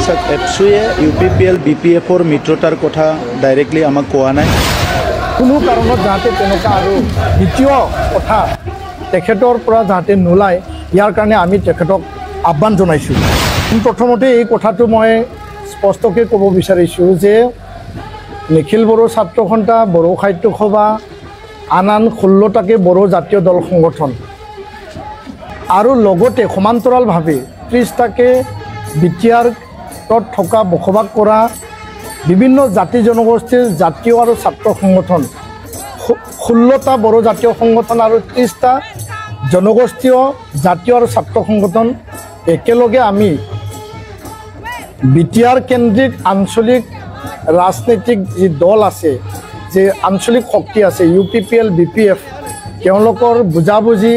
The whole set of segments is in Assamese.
চাওক এপছুৱে UPPL BPFৰ মিত্ৰতাৰ কথা ডাইৰেক্টলি আমাক কোৱা নাই কোনো কাৰণত যাতে তেনেকা আৰু দ্বিতীয় কথা তেখেতৰ পৰা যাতে নোলায় ইয়াৰ কাৰণে আমি তেখেতক আহ্বান জনাইছোঁ প্ৰথমতে এই কথাটো মই স্পষ্টকৈ ক'ব বিচাৰিছোঁ যে নিখিল বড়ো ছাত্ৰ সন্থা বড়ো সাহিত্য সভা আন 16টাকে বড়ো জাতীয় দল সংগঠন আৰু লগতে সমান্তৰালভাৱে 30টাকে বিটিআৰত থকা বসবাস কৰা বিভিন্ন জাতি জনগোষ্ঠীৰ জাতীয় আৰু ছাত্ৰ সংগঠন 16টা বড়ো জাতীয় সংগঠন আৰু 30টা জনগোষ্ঠীয় জাতীয় আৰু ছাত্ৰ সংগঠন একেলগে আমি বিটিআৰ কেন্দ্ৰিক আঞ্চলিক ৰাজনৈতিক যি দল আছে যে আঞ্চলিক শক্তি আছে UPPL BPF তেওঁলোকৰ বুজাবুজি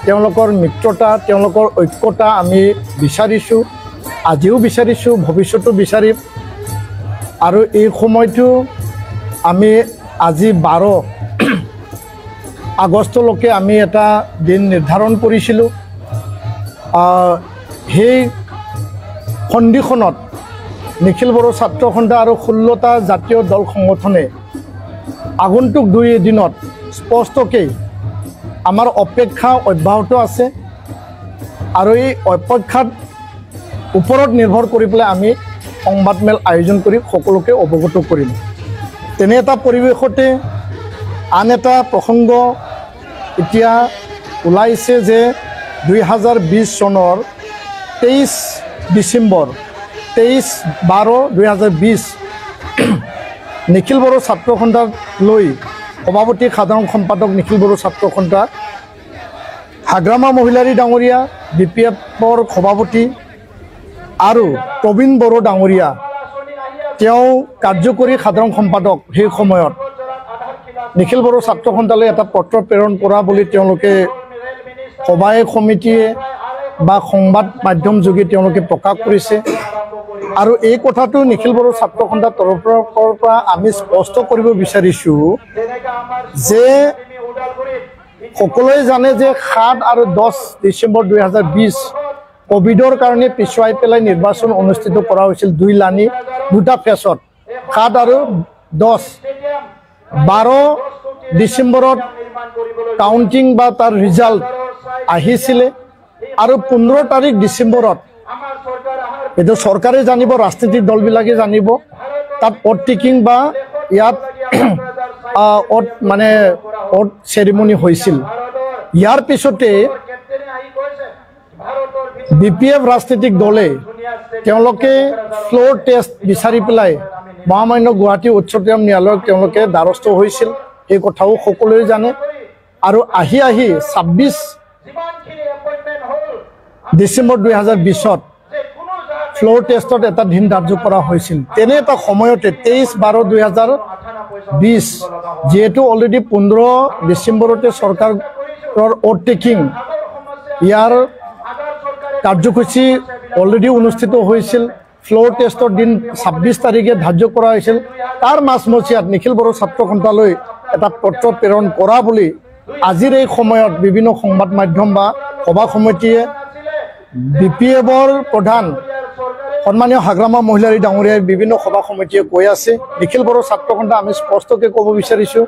তেওঁলোকৰ মিত্ৰতা তেওঁলোকৰ ঐক্যতা আমি বিচাৰিছোঁ আজিও বিচাৰিছোঁ ভৱিষ্যতো বিচাৰিম আৰু এই সময়টো আমি আজি 12 আগষ্টলৈকে আমি এটা দিন নিৰ্ধাৰণ কৰিছিলোঁ সেই সন্ধিখনত নিখিল বড়ো ছাত্ৰ সন্থা আৰু 16টা জাতীয় দল সংগঠনে আগন্তুক 2 দিনত স্পষ্টকৈ আমাৰ অপেক্ষা অব্যাহত আছে আৰু এই অপেক্ষাৰ ওপৰত নিৰ্ভৰ কৰি পেলাই আমি সংবাদমেল আয়োজন কৰি সকলোকে অৱগত কৰিম তেনে এটা পৰিৱেশতে আন এটা প্ৰসংগ এতিয়া ওলাইছে যে 2020 চনৰ 23 ডিচেম্বৰ 23/12/2020 নিখিল বড়ো ছাত্ৰ সন্থাক লৈ সভাপতি সাধাৰণ সম্পাদক নিখিল বড়ো ছাত্ৰ সন্থা হাগ্ৰামা মহিলাৰী ডাঙৰীয়া BPFৰ সভাপতি আৰু প্ৰবীণ বড়ো ডাঙৰীয়া তেওঁ কাৰ্যকৰী সাধাৰণ সম্পাদক সেই সময়ত নিখিল বড়ো ছাত্ৰ সন্থালৈ এটা পত্ৰ প্ৰেৰণ কৰা বুলি তেওঁলোকে সভাই সমিতিয়ে বা সংবাদ মাধ্যম যোগে তেওঁলোকে প্ৰকাশ কৰিছে আৰু এই কথাটো নিখিল বড়ো ছাত্ৰ সন্থাৰ তৰফৰ পৰা আমি স্পষ্ট কৰিব বিচাৰিছোঁ যে সকলোৱে জানে যে 7 আৰু 10 ডিচেম্বৰ 2020 কোভিডৰ কাৰণে পিছুৱাই পেলাই নিৰ্বাচন অনুষ্ঠিত কৰা হৈছিল 2 লানি 2টা ফেজত 7 আৰু 10 12 ডিচেম্বৰত কাউন্টিং বা তাৰ ৰিজাল্ট আহিছিলে আৰু 15 তাৰিখ ডিচেম্বৰত এইটো চৰকাৰে জানিব ৰাজনৈতিক দলবিলাকে জানিব তাত ভোট টেকিং বা ইয়াত মানে ভোট চেৰিমনি হৈছিল ইয়াৰ পিছতে BPF ৰাজনৈতিক দলে তেওঁলোকে ফ্লোৰ টেষ্ট বিচাৰি পেলাই মহামান্য গুৱাহাটী উচ্চতম ন্যায়ালয়ক তেওঁলোকে দ্বাৰস্থ হৈছিল এই কথাও সকলোৱে জানে আৰু আহি 26 ডিচেম্বৰ 2020ত ফ্লোৰ টেষ্টত এটা দিন ধাৰ্য কৰা হৈছিল তেনে এটা সময়তে 23/12/2020 যেহেতু অলৰেডি 15 ডিচেম্বৰতে চৰকাৰৰ ভোট টেকিং ইয়াৰ কাৰ্যসূচী অলৰেডি অনুষ্ঠিত হৈছিল ফ্লোৰ টেষ্টৰ দিন 26 তাৰিখে ধাৰ্য কৰা হৈছিল তাৰ মাজমজিয়াত নিখিল বড়ো ছাত্ৰ সন্থালৈ এটা পত্ৰ প্ৰেৰণ কৰা বুলি আজিৰ এই সময়ত বিভিন্ন সংবাদ মাধ্যম বা সভা সমিতিয়ে BPFৰ প্ৰধান সন্মানীয় হাগ্ৰামা মহিলাৰী ডাঙৰীয়াই বিভিন্ন সভা সমিতিয়ে কৈ আছে নিখিল বড়ো ছাত্ৰ সন্থা আমি স্পষ্টকৈ ক'ব বিচাৰিছোঁ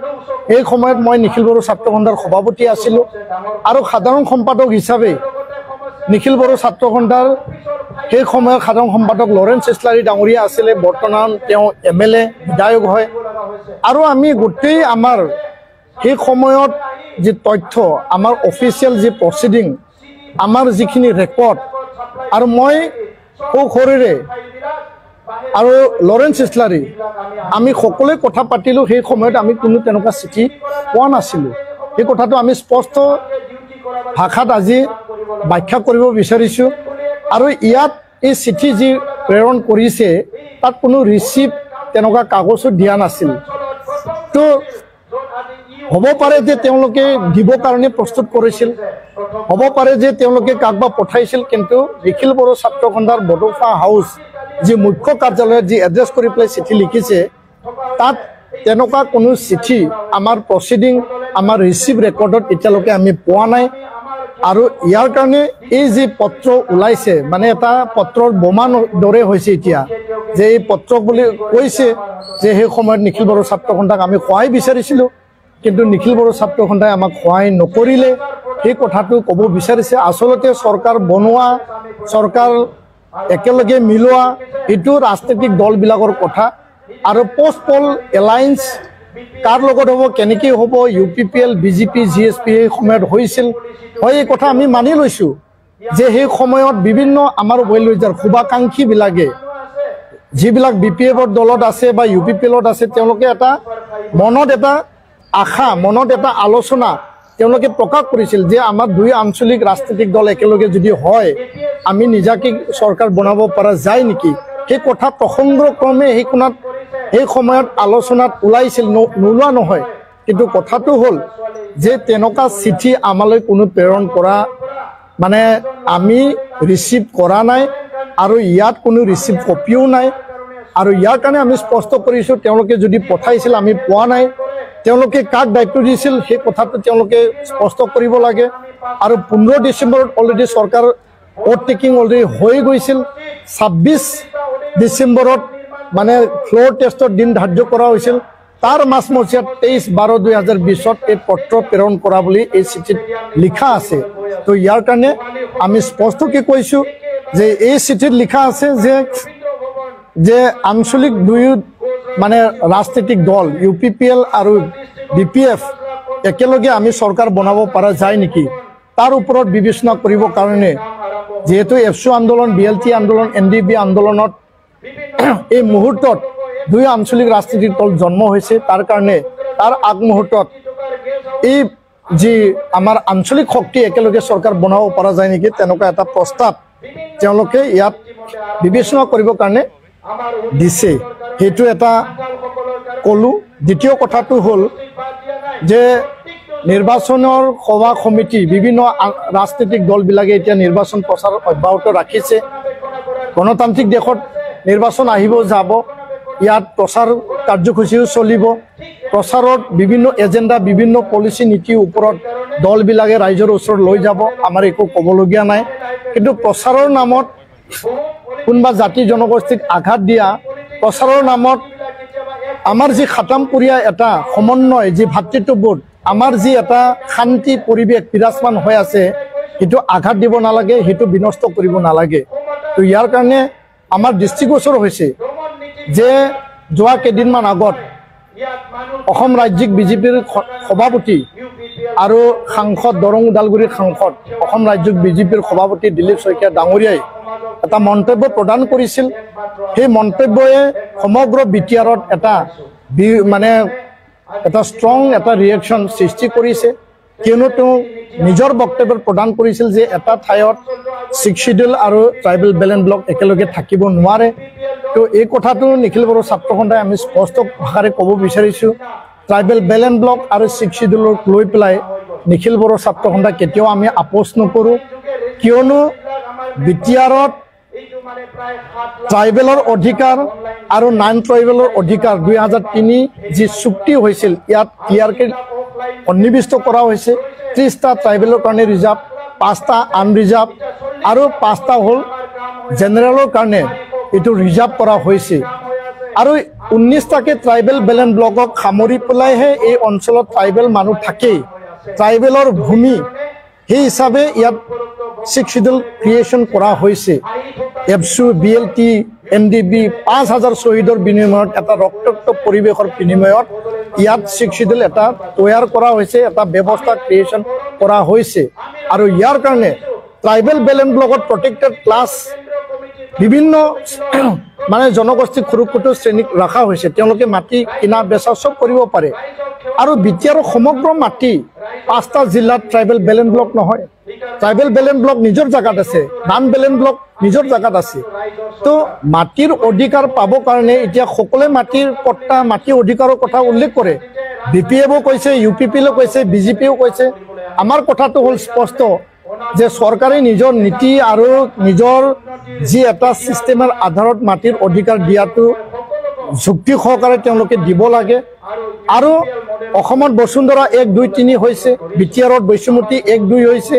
এই সময়ত মই নিখিল বড়ো ছাত্ৰ সন্থাৰ সভাপতি আছিলোঁ আৰু সাধাৰণ সম্পাদক হিচাপে নিখিল বড়ো ছাত্ৰ সন্থাৰ সেই সময়ত সাধাৰণ সম্পাদক লৰেন্স ইছলাৰী ডাঙৰীয়া আছিলে বৰ্তমান তেওঁ MLA বিধায়ক হয় আৰু আমি গোটেই আমাৰ সেই সময়ত যি তথ্য আমাৰ অফিচিয়েল যি প্ৰচিডিং আমাৰ যিখিনি ৰেকৰ্ড আৰু মই সৰুৰে আৰু লৰেন্স ইছলাৰী আমি সকলোৱে কথা পাতিলোঁ সেই সময়ত আমি কোনো তেনেকুৱা চিঠি পোৱা নাছিলোঁ এই কথাটো আমি স্পষ্ট ভাষাত আজি ব্যাখ্যা কৰিব বিচাৰিছোঁ আৰু ইয়াত এই চিঠি যি প্ৰেৰণ কৰিছে তাত কোনো ৰিচিপ্ট তেনেকুৱা কাগজো দিয়া নাছিল তো হ'ব পাৰে যে তেওঁলোকে দিবৰ কাৰণে প্ৰস্তুত কৰিছিল হ'ব পাৰে যে তেওঁলোকে কাকবা পঠাইছিল কিন্তু নিখিল বড়ো ছাত্ৰ সন্থাৰ বডোফা হাউচ যি মুখ্য কাৰ্যালয়ত যি এড্ৰেছ কৰি পেলাই চিঠি লিখিছে তাত তেনেকুৱা কোনো চিঠি আমাৰ প্ৰচিডিং আমাৰ ৰিচিভ ৰেকৰ্ডত এতিয়ালৈকে আমি পোৱা নাই আৰু ইয়াৰ কাৰণে এই যে পত্ৰ ওলাইছে মানে এটা পত্ৰৰ বোমা দৰে হৈছে এতিয়া যে এই পত্ৰ বুলি কৈছে যে সেই সময়ত নিখিল বড়ো ছাত্ৰ সন্থাক আমি সহায় বিচাৰিছিলোঁ কিন্তু নিখিল বড়ো ছাত্ৰ সন্থাই আমাক সহায় নকৰিলে সেই কথাটো ক'ব বিচাৰিছে আচলতে চৰকাৰ বনোৱা চৰকাৰ একেলগে মিলোৱা এইটো ৰাজনৈতিক দলবিলাকৰ কথা আৰু পোষ্ট পল এলায়েন্স কাৰ লগত হ'ব কেনেকৈ হ'ব UPPL BJP GSP এই সময়ত হৈছিল হয় এই কথা আমি মানি লৈছোঁ যে সেই সময়ত বিভিন্ন আমাৰ ৱেলউইজাৰ শুভাকাংক্ষীবিলাকে যিবিলাক BPFৰ দলত আছে বা UPPLত আছে তেওঁলোকে এটা মনত এটা আশা মনত এটা আলোচনা তেওঁলোকে প্ৰকাশ কৰিছিল যে আমাৰ দুই আঞ্চলিক ৰাজনৈতিক দল একেলগে যদি হয় আমি নিজাকে চৰকাৰ বনাব পৰা যায় নেকি সেই কথা প্ৰসংগক্ৰমে সেই সময়ত আলোচনাত ওলাইছিল নোলোৱা নহয় কিন্তু কথাটো হ'ল যে তেনেকুৱা চিঠি আমালৈ কোনো প্ৰেৰণ কৰা মানে আমি ৰিচিভ কৰা নাই আৰু ইয়াত কোনো ৰিচিভ কপিও নাই আৰু ইয়াৰ কাৰণে আমি স্পষ্ট কৰিছোঁ তেওঁলোকে যদি পঠাইছিল আমি পোৱা নাই তেওঁলোকে কাক দায়িত্ব দিছিল সেই কথাটো তেওঁলোকে স্পষ্ট কৰিব লাগে আৰু 15 ডিচেম্বৰত অলৰেডি চৰকাৰ ভোট টেকিং অলৰেডি হৈ গৈছিল 26 ডিচেম্বৰত মানে ফ্লোৰ টেষ্টৰ দিন ধাৰ্য কৰা হৈছিল তাৰ মাজমজিয়াত 23/12/2020 এই পত্ৰ প্ৰেৰণ কৰা বুলি এই চিঠিত লিখা আছে তো ইয়াৰ কাৰণে আমি স্পষ্টকৈ কৈছোঁ যে এই চিঠিত লিখা আছে যে আঞ্চলিক দুয়ো মানে ৰাজনৈতিক দল UPPL আৰু BPF একেলগে আমি চৰকাৰ বনাব পৰা যায় নেকি তাৰ ওপৰত বিবেচনা কৰিবৰ কাৰণে যেহেতু এফচু আন্দোলন BLT আন্দোলন NDB আন্দোলনত এই মুহূৰ্তত দুই আঞ্চলিক ৰাজনৈতিক দল জন্ম হৈছে তাৰ কাৰণে তাৰ আগমুহূৰ্তত এই যি আমাৰ আঞ্চলিক শক্তি একেলগে চৰকাৰ বনাব পৰা যায় নেকি তেনেকুৱা এটা প্ৰস্তাৱ তেওঁলোকে ইয়াত বিবেচনা কৰিবৰ কাৰণে দিছে সেইটো এটা ক'লো দ্বিতীয় কথাটো হ'ল যে নিৰ্বাচনৰ সভা সমিতি বিভিন্ন ৰাজনৈতিক দলবিলাকে এতিয়া নিৰ্বাচন প্ৰচাৰ অব্যাহত ৰাখিছে গণতান্ত্ৰিক দেশত নিৰ্বাচন আহিব যাব ইয়াত প্ৰচাৰ কাৰ্যসূচীও চলিব প্ৰচাৰত বিভিন্ন এজেণ্ডা বিভিন্ন পলিচি নীতিৰ ওপৰত দলবিলাকে ৰাইজৰ ওচৰত লৈ যাব আমাৰ একো ক'বলগীয়া নাই কিন্তু প্ৰচাৰৰ নামত কোনোবা জাতি জনগোষ্ঠীক আঘাত দিয়া প্ৰচাৰৰ নামত আমাৰ যি খাতামপুৰীয়া এটা সমন্বয় যি ভাতৃত্ববোধ আমাৰ যি এটা শান্তি পৰিৱেশ বিৰাজমান হৈ আছে সেইটো আঘাত দিব নালাগে সেইটো বিনষ্ট কৰিব নালাগে তো ইয়াৰ কাৰণে আমাৰ দৃষ্টিগোচৰ হৈছে যে যোৱা কেইদিনমান আগত অসম ৰাজ্যিক BJPৰ সভাপতি আৰু সাংসদ দৰং ওদালগুৰিৰ সাংসদ অসম ৰাজ্যিক BJPৰ সভাপতি দিলীপ শইকীয়া ডাঙৰীয়াই এটা মন্তব্য প্ৰদান কৰিছিল সেই মন্তব্যয়ে সমগ্ৰ BTRত এটা মানে এটা ষ্ট্ৰং এটা ৰিয়েকশ্যন সৃষ্টি কৰিছে কিয়নো তেওঁ নিজৰ বক্তব্য প্ৰদান কৰিছিল যে এটা ঠাইত 6 শিডিউল আৰু ট্ৰাইবেল বেলেন্স ব্লক একেলগে থাকিব নোৱাৰে তো এই কথাটো নিখিল বড়ো ছাত্ৰ সন্থাই আমি স্পষ্ট ভাষাৰে ক'ব বিচাৰিছোঁ ট্ৰাইবেল বেলেন্স ব্লক আৰু 6 শিডিউলক লৈ পেলাই নিখিল বড়ো ছাত্ৰ সন্থা কেতিয়াও আমি আপোচ নকৰোঁ কিয়নো BTRত ট্ৰাইবেলৰ অধিকাৰ আৰু নন ট্ৰাইবেলৰ অধিকাৰ 2003 যি চুক্তি হৈছিল ইয়াত ক্লিয়াৰকৈ সন্নিৱিষ্ট কৰা হৈছে 30টা ট্ৰাইবেলৰ কাৰণে ৰিজাৰ্ভ 5টা আনৰিজাৰ্ভ আৰু 5টা হ'ল জেনেৰেলৰ কাৰণে এইটো ৰিজাৰ্ভ কৰা হৈছে আৰু 19টাকে ট্ৰাইবেল বেলেন্স ব্লকক সামৰি পেলাইহে এই অঞ্চলত ট্ৰাইবেল মানুহ থাকেই ট্ৰাইবেলৰ ভূমি সেই হিচাপে ইয়াত 6 শিডিউল ক্ৰিয়েশ্যন কৰা হৈছে এফচু BLT NDB 5000 শ্বহীদৰ বিনিময়ত এটা ৰক্তাক্ত পৰিৱেশৰ বিনিময়ত ইয়াত 6 শিডিউল এটা তৈয়াৰ কৰা হৈছে এটা ব্যৱস্থা ক্ৰিয়েশ্যন কৰা হৈছে আৰু ইয়াৰ কাৰণে ট্ৰাইবেল বেলেন্স ব্লকত প্ৰটেক্টেড ক্লাছ বিভিন্ন মানে জনগোষ্ঠী সুৰক্ষিত শ্ৰেণীক ৰখা হৈছে তেওঁলোকে মাটি কিনা বেচা সব কৰিব পাৰে আৰু BTR সমগ্ৰ মাটি 5টা জিলাত ট্ৰাইবেল বেলেন্স ব্লক নহয় ট্ৰাইবেল বেলেন্স ব্লক নিজৰ জায়গাত আছে নন বেলেন্স ব্লক নিজৰ জায়গাত আছে তো মাটিৰ অধিকাৰ পাব কাৰণে এতিয়া সকলোৱে মাটিৰ পট্টা মাটি অধিকাৰৰ কথা উল্লেখ কৰে BPFও কৈছে UPPLও কৈছে BJPও কৈছে আমাৰ কথাটো হ'ল স্পষ্ট যে চৰকাৰে নিজৰ নীতি আৰু নিজৰ যি এটা সিস্টেমৰ আধাৰত মাটিৰ অধিকাৰ দিয়াটো যুক্তি সহকাৰে তেওঁলোকে দিব লাগে আৰু অসমত বসুন্ধৰা 1 2 3 হৈছে BTRত বৈষ্ণৱমতী 1 2 হৈছে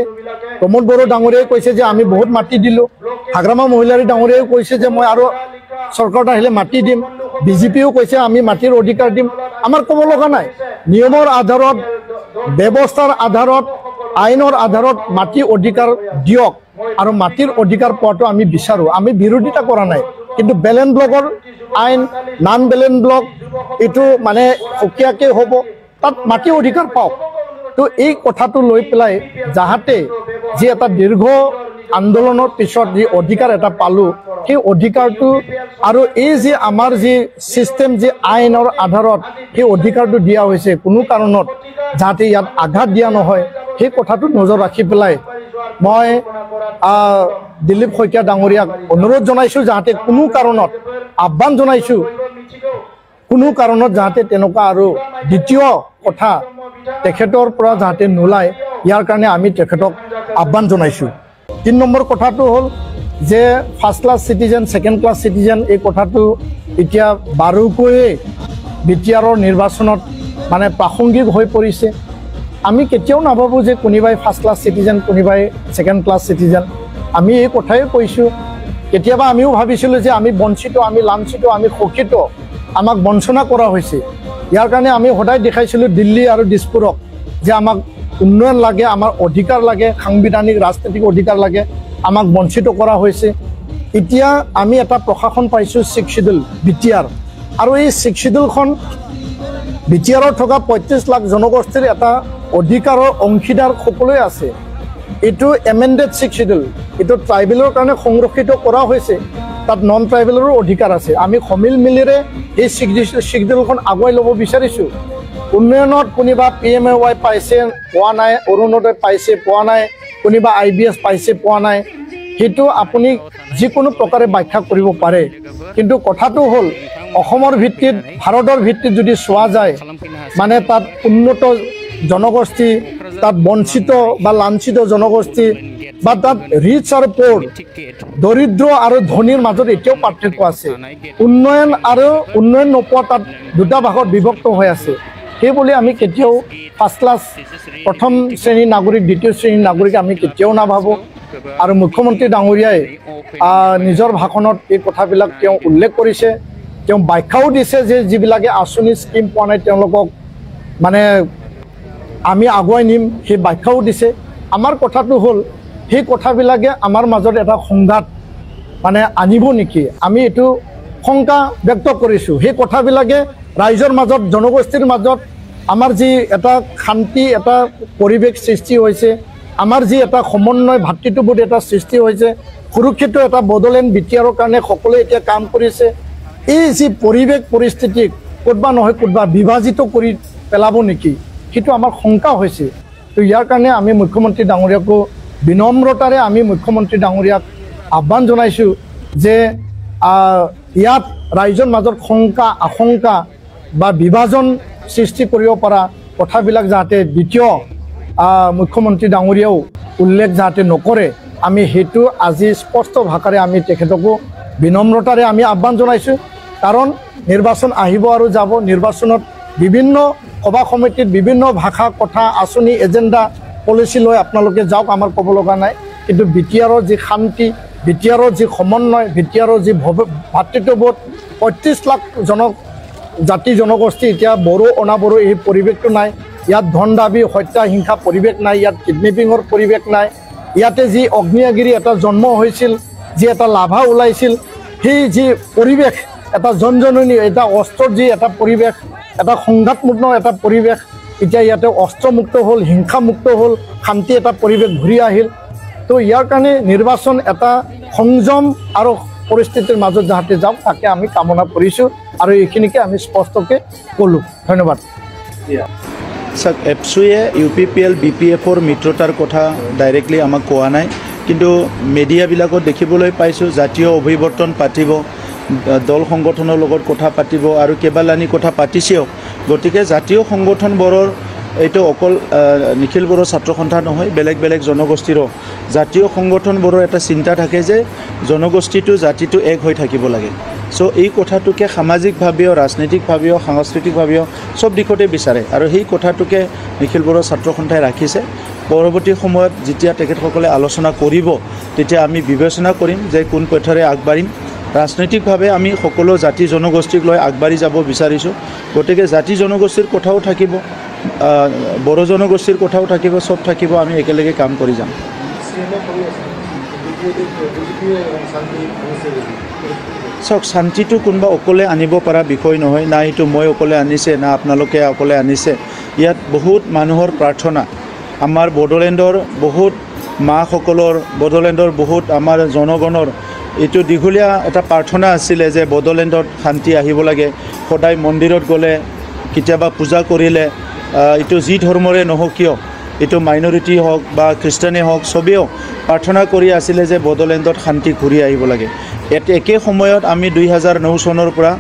প্ৰমোদ বড়ো ডাঙৰীয়াই কৈছে যে আমি বহুত মাটি দিলোঁ, হাগ্ৰামা মহিলাৰী ডাঙৰীয়াই কৈছে যে মই আৰু চৰকাৰত আহিলে মাটি দিম, বিজেপিও কৈছে আমি মাটিৰ অধিকাৰ দিম। আমাৰ ক'ব লগা নাই, নিয়মৰ আধাৰত, ব্যৱস্থাৰ আধাৰত, আইনৰ আধাৰত মাটি অধিকাৰ দিয়ক আৰু মাটিৰ অধিকাৰ পোৱাটো আমি বিচাৰোঁ। আমি বিৰোধিতা কৰা নাই, কিন্তু বেলেঞ্চ ব্লকৰ আইন, নান বেলেঞ্চ ব্লক এইটো মানে সুকীয়াকৈ হ'ব, তাত মাটি অধিকাৰ পাওক। তো এই কথাটো লৈ পেলাই যাহাতে যি এটা দীৰ্ঘ আন্দোলনৰ পিছত যি অধিকাৰ এটা পালোঁ, সেই অধিকাৰটো আৰু এই যে আমাৰ যি ছিষ্টেম, যি আইনৰ আধাৰত সেই অধিকাৰটো দিয়া হৈছে, কোনো কাৰণত যাতে ইয়াত আঘাত দিয়া নহয়, সেই কথাটো নজৰ ৰাখি পেলাই মই দিলীপ শইকীয়া ডাঙৰীয়াক অনুৰোধ জনাইছোঁ, যাতে কোনো কাৰণত আহ্বান জনাইছোঁ, কোনো কাৰণত যাতে তেনেকুৱা আৰু দ্বিতীয় কথা তেখেতৰ পৰা যাতে নোলায়, ইয়াৰ কাৰণে আমি তেখেতক আহ্বান জনাইছোঁ। ৩ নম্বৰ কথাটো হ'ল যে first class citizen, second class citizen, এই কথাটো এতিয়া বাৰুকৈয়ে বিটিআৰৰ নিৰ্বাচনত মানে প্ৰাসংগিক হৈ পৰিছে। আমি কেতিয়াও নাভাবোঁ যে কোনোবাই ফাৰ্ষ্ট ক্লাছ চিটিজেন, কোনোবাই ছেকেণ্ড ক্লাছ চিটিজেন। আমি এই কথাই কৈছোঁ। কেতিয়াবা আমিও ভাবিছিলোঁ যে আমি বঞ্চিত, আমি লাঞ্ছিত, আমি শোষিত, আমাক বঞ্চনা কৰা হৈছে। ইয়াৰ কাৰণে আমি সদায় দেখাইছিলোঁ দিল্লী আৰু দিছপুৰক যে আমাক উন্নয়ন লাগে, আমাৰ অধিকাৰ লাগে, সাংবিধানিক ৰাজনৈতিক অধিকাৰ লাগে, আমাক বঞ্চিত কৰা হৈছে। এতিয়া আমি এটা প্ৰশাসন পাইছোঁ 6 শিডিউল বিটিআৰ, আৰু এই 6 শিডিউলখন বিটিআৰত থকা 35 লাখ জনগোষ্ঠীৰ এটা অধিকাৰৰ অংশীদাৰ সকলোৱে আছে। এইটো এমেণ্ডেড 6 শিডিউল, এইটো ট্ৰাইবেলৰ কাৰণে সংৰক্ষিত কৰা হৈছে, তাত নন ট্ৰাইবেলৰো অধিকাৰ আছে। আমি সমিল মিলেৰে এই 6 শিডিউলখন আগুৱাই ল'ব বিচাৰিছোঁ। উন্নয়নত কোনোবা PMAY পাইছে, পোৱা নাই, অৰুণোদয় পাইছে, পোৱা নাই, কোনোবা IBS পাইছে, পোৱা নাই, সেইটো আপুনি যিকোনো প্ৰকাৰে ব্যাখ্যা কৰিব পাৰে। কিন্তু কথাটো হ'ল অসমৰ ভিত্তিত, ভাৰতৰ ভিত্তিত যদি চোৱা যায়, মানে তাত উন্নত জনগোষ্ঠী, তাত বঞ্চিত বা লাঞ্ছিত জনগোষ্ঠী, বা তাত ৰিচ আৰু প'ৰ, দৰিদ্ৰ আৰু ধনীৰ মাজত এতিয়াও পাৰ্থক্য আছে। উন্নয়ন আৰু উন্নয়ন নোপোৱা তাত দুটা ভাগত বিভক্ত হৈ আছে। সেইবুলি আমি কেতিয়াও ফাৰ্ষ্ট ক্লাছ, প্ৰথম শ্ৰেণীৰ নাগৰিক, দ্বিতীয় শ্ৰেণীৰ নাগৰিক আমি কেতিয়াও নাভাবোঁ। আৰু মুখ্যমন্ত্ৰী ডাঙৰীয়াই নিজৰ ভাষণত এই কথাবিলাক তেওঁ উল্লেখ কৰিছে, তেওঁ ব্যাখ্যাও দিছে যে যিবিলাকে আঁচনি স্কিম পোৱা নাই তেওঁলোকক মানে আমি আগুৱাই নিম, সেই ব্যাখ্যাও দিছে। আমাৰ কথাটো হ'ল সেই কথাবিলাকে আমাৰ মাজত এটা সংঘাত মানে আনিব নেকি, আমি এইটো শংকা ব্যক্ত কৰিছোঁ। সেই কথাবিলাকে ৰাইজৰ মাজত, জনগোষ্ঠীৰ মাজত আমাৰ যি এটা শান্তি, এটা পৰিৱেশ সৃষ্টি হৈছে, আমাৰ যি এটা সমন্বয়, ভাতৃত্ববোধ এটা সৃষ্টি হৈছে, সুৰক্ষিত এটা বড়োলেণ্ড বিটিআৰৰ কাৰণে সকলোৱে এতিয়া কাম কৰিছে। এই যি পৰিৱেশ পৰিস্থিতিক ক'তবা নহয় ক'তবা বিভাজিত কৰি পেলাব নেকি, সেইটো আমাৰ শংকা হৈছে। তো ইয়াৰ কাৰণে আমি মুখ্যমন্ত্ৰী ডাঙৰীয়াকো বিনম্ৰতাৰে আমি মুখ্যমন্ত্ৰী ডাঙৰীয়াক আহ্বান জনাইছোঁ যে ইয়াত ৰাইজৰ মাজত শংকা, আশংকা বা বিভাজন সৃষ্টি কৰিব পৰা কথাবিলাক যাতে দ্বিতীয় মুখ্যমন্ত্ৰী ডাঙৰীয়াও উল্লেখ যাতে নকৰে, আমি সেইটো আজি স্পষ্ট ভাষাৰে আমি তেখেতকো বিনম্ৰতাৰে আমি আহ্বান জনাইছোঁ। কাৰণ নিৰ্বাচন আহিব আৰু যাব, নিৰ্বাচনত বিভিন্ন সভা সমিতিত বিভিন্ন ভাষা, কথা, আঁচনি, এজেণ্ডা, পলিচি লৈ আপোনালোকে যাওক, আমাৰ ক'ব লগা নাই। কিন্তু বিটিআৰৰ যি শান্তি, বিটিআৰৰ যি সমন্বয়, বিটিআৰৰ যি ভাতৃত্ববোধ, 35 লাখ জাতি জনগোষ্ঠী, এতিয়া বড়ো, অনাবড়ো এই পৰিৱেশটো নাই। ইয়াত ধন দাবী, হত্যা, হিংসা পৰিৱেশ নাই, ইয়াত কিডনেপিঙৰ পৰিৱেশ নাই। ইয়াতে যি অগ্নিয়াগিৰি এটা জন্ম হৈছিল, যি এটা লাভা ওলাইছিল, সেই যি পৰিৱেশ, এটা জনজননী, এটা অস্ত্ৰৰ যি এটা পৰিৱেশ, এটা সংঘাতমূৰ্ণ এটা পৰিৱেশ, এতিয়া ইয়াতে অস্ত্ৰমুক্ত হ'ল, হিংসামুক্ত হ'ল, শান্তি এটা পৰিৱেশ ঘূৰি আহিল। তো ইয়াৰ কাৰণে নিৰ্বাচন এটা সংযম আৰু পৰিস্থিতিৰ মাজত যাতে যাওক, তাকে আমি কামনা কৰিছোঁ আৰু এইখিনিকে আমি স্পষ্টকৈ ক'লোঁ। ধন্যবাদ। চাওক, এপছুৱে UPPL BPFৰ মিত্ৰতাৰ কথা ডাইৰেক্টলি আমাক কোৱা নাই, কিন্তু মিডিয়াবিলাকত দেখিবলৈ পাইছোঁ জাতীয় অভিৱৰ্তন পাতিব, দল সংগঠনৰ লগত কথা পাতিব আৰু কেইবালানি কথা পাতিছেও। গতিকে জাতীয় সংগঠনবোৰৰ এইটো অকল নিখিল বড়ো ছাত্ৰ সন্থা নহয়, বেলেগ বেলেগ জনগোষ্ঠীৰো জাতীয় সংগঠনবোৰৰ এটা চিন্তা থাকে যে জনগোষ্ঠীটো, জাতিটো এক হৈ থাকিব লাগে। চ' এই কথাটোকে সামাজিকভাৱেও, ৰাজনৈতিকভাৱেও, সাংস্কৃতিকভাৱেও চব দিশতে বিচাৰে, আৰু সেই কথাটোকে নিখিল বড়ো ছাত্ৰ সন্থাই ৰাখিছে। পৰৱৰ্তী সময়ত যেতিয়া তেখেতসকলে আলোচনা কৰিব তেতিয়া আমি বিবেচনা কৰিম যে কোন পথেৰে আগবাঢ়িম। ৰাজনৈতিকভাৱে আমি সকলো জাতি জনগোষ্ঠীক লৈ আগবাঢ়ি যাব বিচাৰিছোঁ, গতিকে জাতি জনগোষ্ঠীৰ কথাও থাকিব, বড়ো জনগোষ্ঠীৰ কথাও থাকিব, চব থাকিব, আমি একেলগে কাম কৰি যাম। চাওক, শান্তিটো কোনোবা অকলে আনিব পৰা বিষয় নহয়, না এইটো মই অকলে আনিছে না আপোনালোকে অকলে আনিছে। ইয়াত বহুত মানুহৰ প্ৰাৰ্থনা, আমাৰ বড়োলেণ্ডৰ বহুত মাসকলৰ, বড়োলেণ্ডৰ বহুত আমাৰ জনগণৰ এইটো দীঘলীয়া এটা প্ৰাৰ্থনা আছিলে যে বড়োলেণ্ডত শান্তি আহিব লাগে। সদায় মন্দিৰত গ'লে, কেতিয়াবা পূজা কৰিলে, এইটো যি ধৰ্মৰে নহওক কিয়, এইটো মাইনৰিটি হওক বা খ্ৰীষ্টানেই হওক, চবেও প্ৰাৰ্থনা কৰি আছিলে যে বড়োলেণ্ডত শান্তি ঘূৰি আহিব লাগে। একে সময়ত আমি 2009 চনৰ পৰা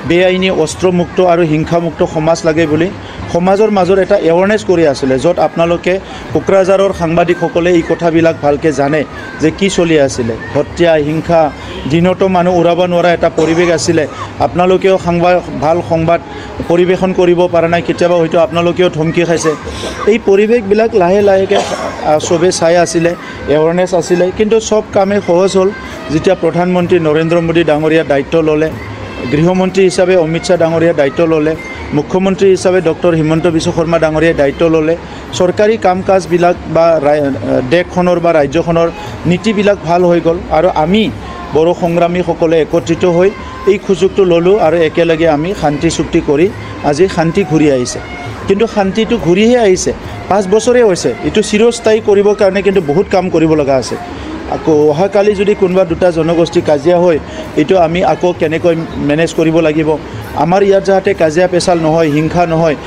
বেআইনী অস্ত্ৰমুক্ত আৰু হিংসামুক্ত সমাজ লাগে বুলি সমাজৰ মাজত এটা এৱাৰনেছ কৰি আছিলে, য'ত আপোনালোকে কোকৰাঝাৰৰ সাংবাদিকসকলে এই কথাবিলাক ভালকৈ জানে যে কি চলি আছিলে। হত্যা, হিংসা, দিনতো মানুহ উৰাব নোৱাৰা এটা পৰিৱেশ আছিলে। আপোনালোকেও ভাল সংবাদ পৰিৱেশন কৰিব পৰা নাই, কেতিয়াবা হয়তো আপোনালোকেও ধমকি খাইছে। এই পৰিৱেশবিলাক লাহে লাহেকৈ চবে চাই আছিলে, এৱাৰনেছ আছিলে, কিন্তু চব কামেই সহজ হ'ল যেতিয়া প্ৰধানমন্ত্ৰী নৰেন্দ্ৰ মোদী ডাঙৰীয়া দায়িত্ব ল'লে, গৃহমন্ত্ৰী হিচাপে অমিত শ্বাহ ডাঙৰীয়া দায়িত্ব ল'লে, মুখ্যমন্ত্ৰী হিচাপে ডক্টৰ হিমন্ত বিশ্ব শৰ্মা ডাঙৰীয়াই দায়িত্ব ল'লে, চৰকাৰী কাম কাজবিলাক বা দেশখনৰ বা ৰাজ্যখনৰ নীতিবিলাক ভাল হৈ গ'ল আৰু আমি বড়ো সংগ্ৰামীসকলে একত্ৰিত হৈ এই সুযোগটো ল'লোঁ আৰু একেলগে আমি শান্তি চুক্তি কৰি আজি শান্তি ঘূৰি আহিছে। কিন্তু শান্তিটো ঘূৰিহে আহিছে, 5 বছৰেই হৈছে। এইটো চিৰস্থায়ী কৰিবৰ কাৰণে কিন্তু বহুত কাম কৰিব লগা আছে। আকৌ অহাকালি যদি কোনোবা দুটা জনগোষ্ঠী কাজিয়া হয়, এইটো আমি আকৌ কেনেকৈ মেনেজ কৰিব লাগিব। আমাৰ ইয়াত যাতে কাজিয়া পেচাল নহয়, হিংসা নহয়।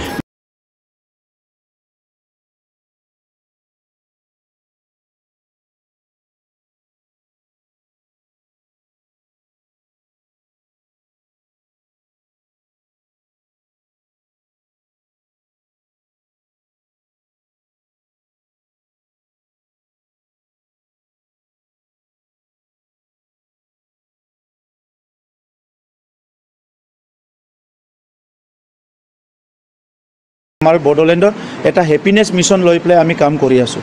আমাৰ বড়োলেণ্ডত এটা হেপিনেছ মিছন লৈ পেলাই আমি কাম কৰি আছোঁ।